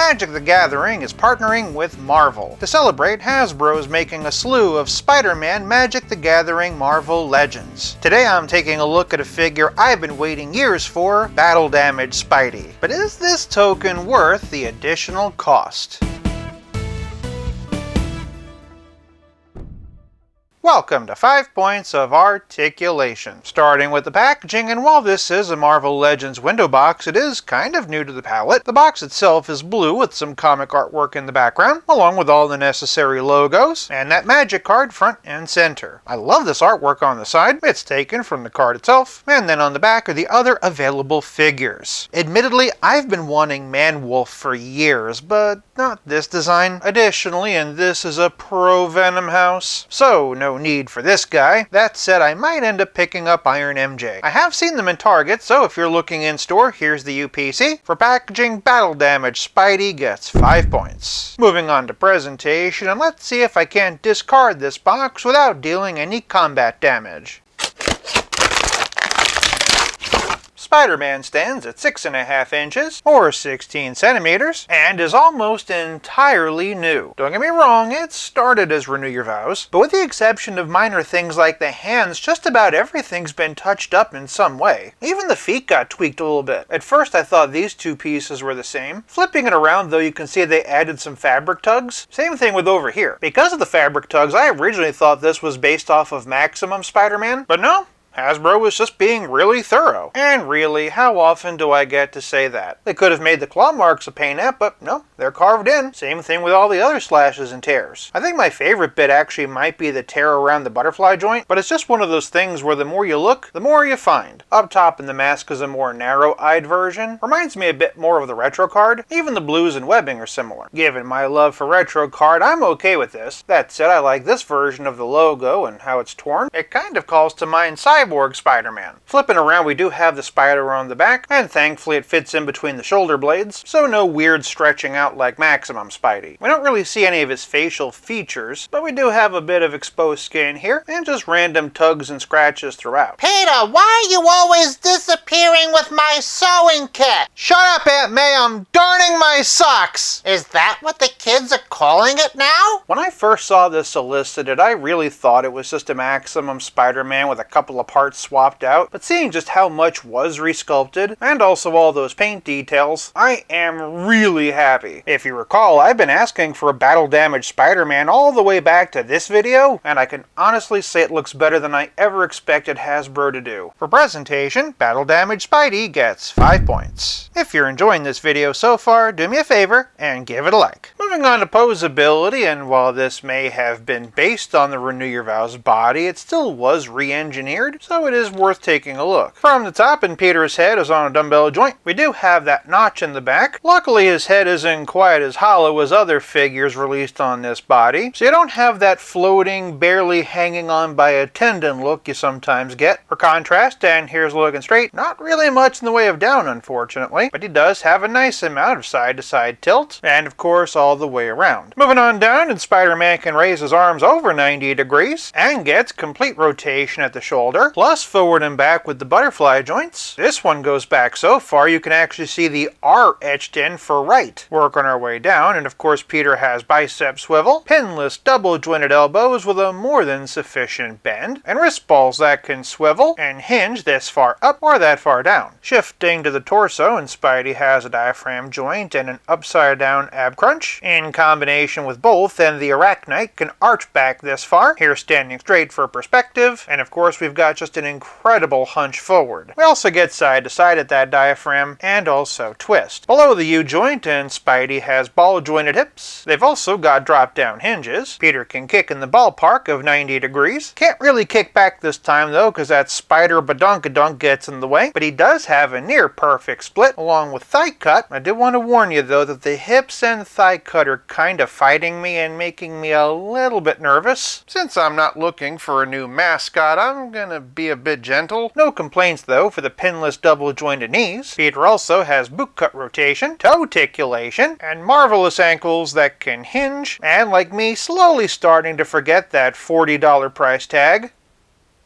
Magic the Gathering is partnering with Marvel. To celebrate, Hasbro is making a slew of Spider-Man Magic the Gathering Marvel Legends. Today I'm taking a look at a figure I've been waiting years for, Battle Damage Spidey. But is this token worth the additional cost? Welcome to 5 Points of Articulation. Starting with the packaging, and while this is a Marvel Legends window box, it is kind of new to the palette. The box itself is blue with some comic artwork in the background, along with all the necessary logos, and that magic card front and center. I love this artwork on the side. It's taken from the card itself, and then on the back are the other available figures. Admittedly, I've been wanting Man-Wolf for years, but not this design. Additionally, and this is a pro-Venom house, so no need for this guy. That said, I might end up picking up Iron MJ. I have seen them in Target, so if you're looking in store, here's the UPC. For packaging, Battle Damage Spidey gets 5 points. Moving on to presentation, and let's see if I can't discard this box without dealing any combat damage. Spider-Man stands at 6.5 inches, or 16 centimeters, and is almost entirely new. Don't get me wrong, it started as Renew Your Vows, but with the exception of minor things like the hands, just about everything's been touched up in some way. Even the feet got tweaked a little bit. At first I thought these two pieces were the same. Flipping it around though, you can see they added some fabric tugs. Same thing with over here. Because of the fabric tugs, I originally thought this was based off of Maximum Spider-Man, but no. Hasbro was just being really thorough. And really, how often do I get to say that? They could have made the claw marks a painette, but no, they're carved in. Same thing with all the other slashes and tears. I think my favorite bit actually might be the tear around the butterfly joint, but it's just one of those things where the more you look, the more you find. Up top in the mask is a more narrow-eyed version. Reminds me a bit more of the retro card. Even the blues and webbing are similar. Given my love for retro card, I'm okay with this. That said, I like this version of the logo and how it's torn. It kind of calls to mind Cyborg Spider-Man. Flipping around, we do have the spider on the back, and thankfully it fits in between the shoulder blades, so no weird stretching out like Maximum Spidey. We don't really see any of his facial features, but we do have a bit of exposed skin here, and just random tugs and scratches throughout. Peter, why are you always disappearing with my sewing kit? Shut up, Aunt May, I'm darning my socks! Is that what the kids are calling it now? When I first saw this solicited, I really thought it was just a Maximum Spider-Man with a couple of parts swapped out, but seeing just how much was resculpted, and also all those paint details, I am really happy. If you recall, I've been asking for a Battle Damage Spider-Man all the way back to this video, and I can honestly say it looks better than I ever expected Hasbro to do. For presentation, Battle Damage Spidey gets 5 points. If you're enjoying this video so far, do me a favor and give it a like. Moving on to Poseability, and while this may have been based on the Renew Your Vows body, it still was re-engineered, so it is worth taking a look. From the top, and Peter's head is on a dumbbell joint. We do have that notch in the back. Luckily his head isn't quite as hollow as other figures released on this body, so you don't have that floating, barely hanging on by a tendon look you sometimes get. For contrast, and here's looking straight, not really much in the way of down unfortunately, but he does have a nice amount of side-to-side tilt, and of course all the way around. Moving on down, and Spider-Man can raise his arms over 90 degrees, and gets complete rotation at the shoulder, plus forward and back with the butterfly joints. This one goes back so far you can actually see the R etched in for right. Working our way down, and of course Peter has bicep swivel, pinless double jointed elbows with a more than sufficient bend, and wrist balls that can swivel and hinge this far up or that far down. Shifting to the torso, and Spidey has a diaphragm joint and an upside down ab crunch. In combination with both, and the arachnite can arch back this far, here standing straight for perspective, and of course we've got just an incredible hunch forward. We also get side to side at that diaphragm, and also twist. Below the U-joint, and Spidey has ball jointed hips. They've also got drop down hinges. Peter can kick in the ballpark of 90 degrees. Can't really kick back this time though, because that spider badunkadunk gets in the way, but he does have a near perfect split along with thigh cut. I did want to warn you though that the hips and thigh cut are kind of fighting me and making me a little bit nervous. Since I'm not looking for a new mascot, I'm gonna be a bit gentle. No complaints though for the pinless double jointed knees. Peter also has boot cut rotation, toe articulation, and marvelous ankles that can hinge, and like me, slowly starting to forget that $40 price tag.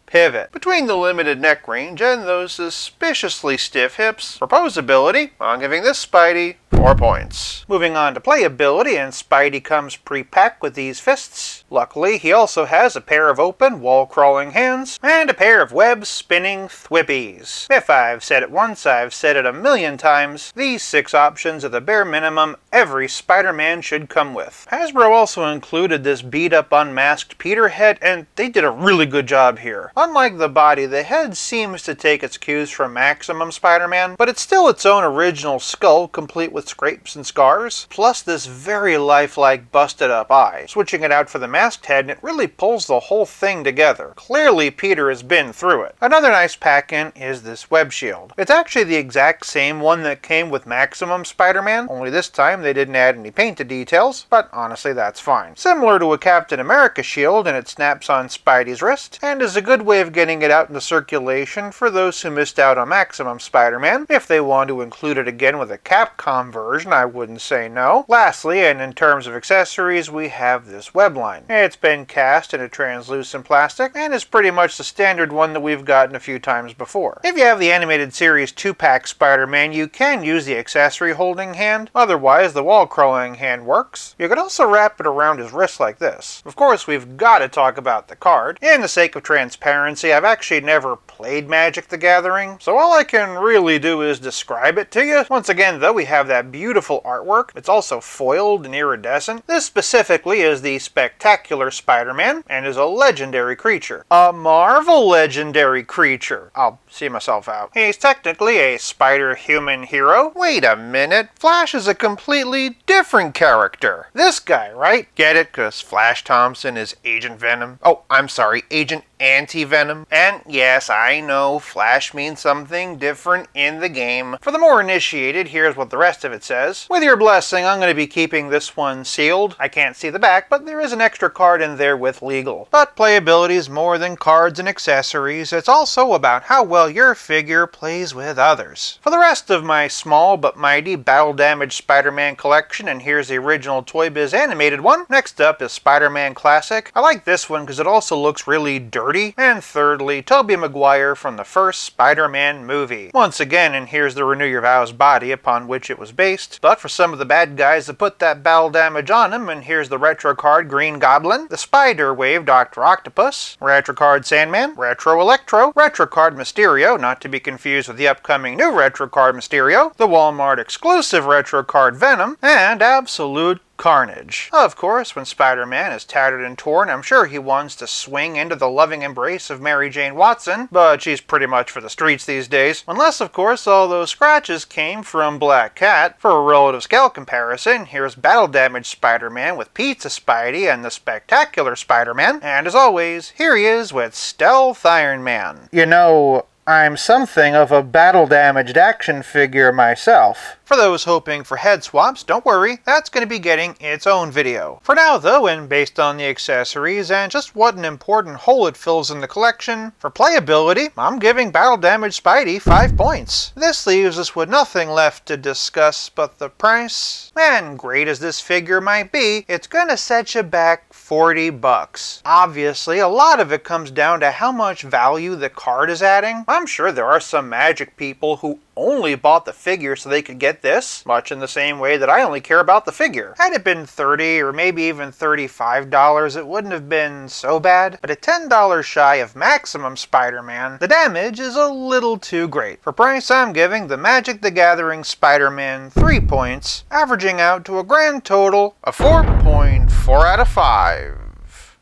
Pivot. Between the limited neck range and those suspiciously stiff hips, for Poseability, I'm giving this Spidey 4 points. Moving on to playability, and Spidey comes pre-packed with these fists. Luckily, he also has a pair of open, wall-crawling hands, and a pair of web-spinning thwippies. If I've said it once, I've said it a million times. These 6 options are the bare minimum every Spider-Man should come with. Hasbro also included this beat-up unmasked Peter head, and they did a really good job here. Unlike the body, the head seems to take its cues from Maximum Spider-Man, but it's still its own original skull, complete with scrapes and scars, plus this very lifelike busted up eye. Switching it out for the masked head, and it really pulls the whole thing together. Clearly Peter has been through it. Another nice pack-in is this web shield. It's actually the exact same one that came with Maximum Spider-Man, only this time they didn't add any painted details, but honestly that's fine. Similar to a Captain America shield, and it snaps on Spidey's wrist, and is a good way of getting it out into circulation for those who missed out on Maximum Spider-Man. If they want to include it again with a Capcom version, I wouldn't say no. Lastly, and in terms of accessories, we have this web line. It's been cast in a translucent plastic, and is pretty much the standard one that we've gotten a few times before. If you have the animated series 2-pack Spider-Man, you can use the accessory holding hand. Otherwise, the wall-crawling hand works. You could also wrap it around his wrist like this. Of course, we've got to talk about the card. In the sake of transparency, I've actually never played Magic the Gathering, so all I can really do is describe it to you. Once again, though, we have that beautiful artwork. It's also foiled and iridescent. This specifically is the Spectacular Spider-Man, and is a legendary creature. A Marvel legendary creature. I'll see myself out. He's technically a spider-human hero. Wait a minute, Flash is a completely different character. This guy, right? Get it? Because Flash Thompson is Agent Venom. Oh, I'm sorry, Agent Anti-Venom. And yes, I know Flash means something different in the game. For the more initiated, here's what the rest of it says. With your blessing, I'm going to be keeping this one sealed. I can't see the back, but there is an extra card in there with legal. But playability is more than cards and accessories. It's also about how well your figure plays with others. For the rest of my small but mighty Battle Damage Spider-Man collection, and here's the original Toy Biz animated one. Next up is Spider-Man Classic. I like this one because it also looks really dirty. And thirdly, Tobey Maguire from the first Spider-Man movie. Once again, and here's the Renew Your Vows body upon which it was based. But for some of the bad guys that put that battle damage on him, and here's the retro card Green Goblin, the Spider Wave Dr. Octopus, retro card Sandman, retro Electro, retro card Mysterio, not to be confused with the upcoming new retro card Mysterio, the Walmart exclusive retro card Venom, and Absolute Carnage. Of course, when Spider-Man is tattered and torn, I'm sure he wants to swing into the loving embrace of Mary Jane Watson, but she's pretty much for the streets these days. Unless, of course, all those scratches came from Black Cat. For a relative scale comparison, here's Battle Damage Spider-Man with Pizza Spidey and the Spectacular Spider-Man, and as always, here he is with Stealth Iron Man. You know, I'm something of a battle-damaged action figure myself. For those hoping for head swaps, don't worry, that's going to be getting its own video. For now though, and based on the accessories and just what an important hole it fills in the collection, for playability, I'm giving Battle Damage Spidey 5 points. This leaves us with nothing left to discuss but the price. And great as this figure might be, it's going to set you back $40. Obviously, a lot of it comes down to how much value the card is adding. I'm sure there are some Magic people who only bought the figure so they could get this, much in the same way that I only care about the figure. Had it been $30 or maybe even $35, it wouldn't have been so bad, but at $10 shy of Maximum Spider-Man, the damage is a little too great. For price, I'm giving the Magic the Gathering Spider-Man 3 points, averaging out to a grand total of 4.4 out of 5.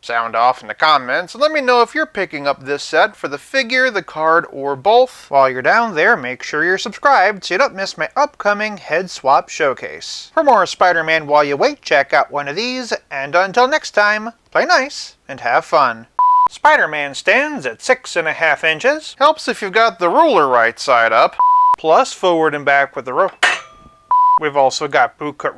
Sound off in the comments and let me know if you're picking up this set for the figure, the card, or both. While you're down there, make sure you're subscribed so you don't miss my upcoming head swap showcase. For more Spider-Man while you wait, check out one of these, and until next time, play nice and have fun. Spider-Man stands at 6.5 inches. Helps if you've got the ruler right side up. Plus forward and back with the rope. We've also got bootcut